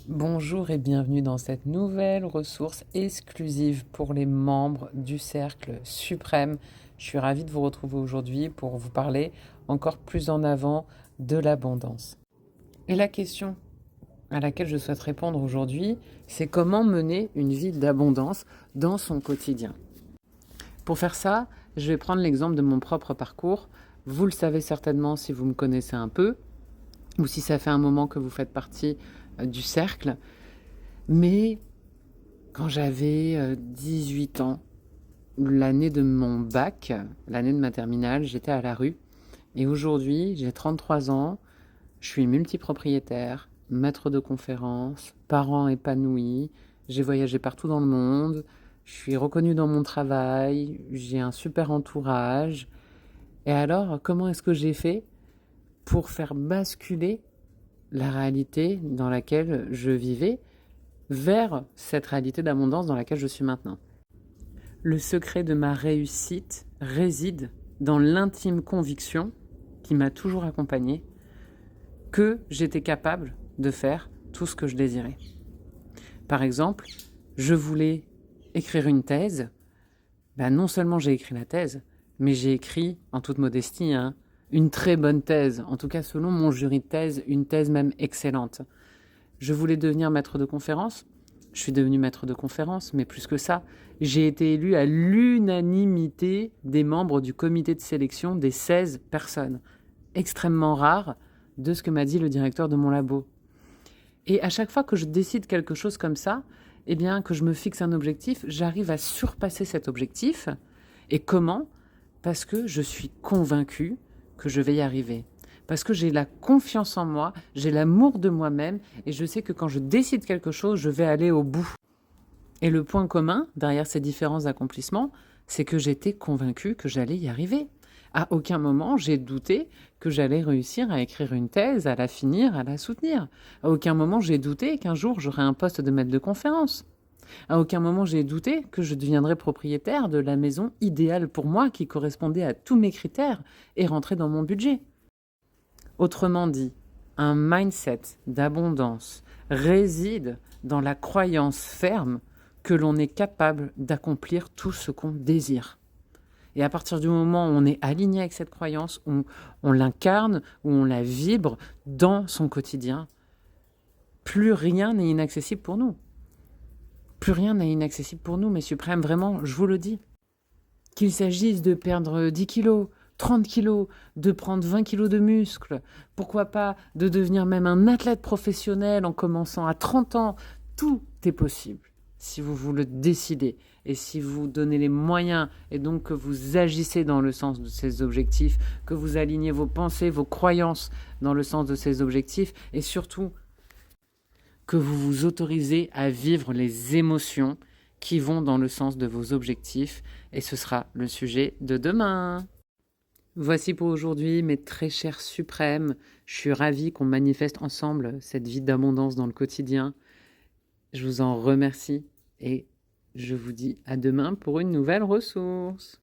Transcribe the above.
Bonjour et bienvenue dans cette nouvelle ressource exclusive pour les membres du Cercle Suprême. Je suis ravie de vous retrouver aujourd'hui pour vous parler encore plus en avant de l'abondance. Et la question à laquelle je souhaite répondre aujourd'hui, c'est comment mener une vie d'abondance dans son quotidien. Pour faire ça, je vais prendre l'exemple de mon propre parcours. Vous le savez certainement si vous me connaissez un peu, ou si ça fait un moment que vous faites partie du cercle. Mais quand j'avais 18 ans, l'année de mon bac, l'année de ma terminale, j'étais à la rue. Et aujourd'hui, j'ai 33 ans, je suis multipropriétaire, maître de conférences, parent épanoui, j'ai voyagé partout dans le monde, je suis reconnu dans mon travail, j'ai un super entourage. Et alors, comment est-ce que j'ai fait pour faire basculer la réalité dans laquelle je vivais vers cette réalité d'abondance dans laquelle je suis maintenant? Le secret de ma réussite réside dans l'intime conviction qui m'a toujours accompagnée que j'étais capable de faire tout ce que je désirais. Par exemple, je voulais écrire une thèse. Non seulement j'ai écrit la thèse, mais j'ai écrit, en toute modestie, une très bonne thèse. En tout cas, selon mon jury de thèse, une thèse même excellente. Je voulais devenir maître de conférence. Je suis devenu maître de conférence, mais plus que ça, j'ai été élu à l'unanimité des membres du comité de sélection des 16 personnes. Extrêmement rare de ce que m'a dit le directeur de mon labo. Et à chaque fois que je décide quelque chose comme ça, eh bien, que je me fixe un objectif, j'arrive à surpasser cet objectif. Et comment ? Parce que je suis convaincue que je vais y arriver. Parce que j'ai la confiance en moi, j'ai l'amour de moi-même, et je sais que quand je décide quelque chose, je vais aller au bout. Et le point commun derrière ces différents accomplissements, c'est que j'étais convaincue que j'allais y arriver. À aucun moment, j'ai douté que j'allais réussir à écrire une thèse, à la finir, à la soutenir. À aucun moment, j'ai douté qu'un jour, j'aurais un poste de maître de conférence. À aucun moment, j'ai douté que je deviendrais propriétaire de la maison idéale pour moi, qui correspondait à tous mes critères et rentrait dans mon budget. Autrement dit, un mindset d'abondance réside dans la croyance ferme que l'on est capable d'accomplir tout ce qu'on désire. Et à partir du moment où on est aligné avec cette croyance, où on l'incarne, où on la vibre dans son quotidien, plus rien n'est inaccessible pour nous. Plus rien n'est inaccessible pour nous, mes suprêmes, vraiment, je vous le dis. Qu'il s'agisse de perdre 10 kilos, 30 kilos, de prendre 20 kilos de muscles, pourquoi pas de devenir même un athlète professionnel en commençant à 30 ans, tout est possible si vous le décidez et si vous donnez les moyens et donc que vous agissez dans le sens de ces objectifs, que vous alignez vos pensées, vos croyances dans le sens de ces objectifs et surtout que vous vous autorisez à vivre les émotions qui vont dans le sens de vos objectifs et ce sera le sujet de demain. Voici pour aujourd'hui mes très chers suprêmes. Je suis ravie qu'on manifeste ensemble cette vie d'abondance dans le quotidien. Je vous en remercie et je vous dis à demain pour une nouvelle ressource.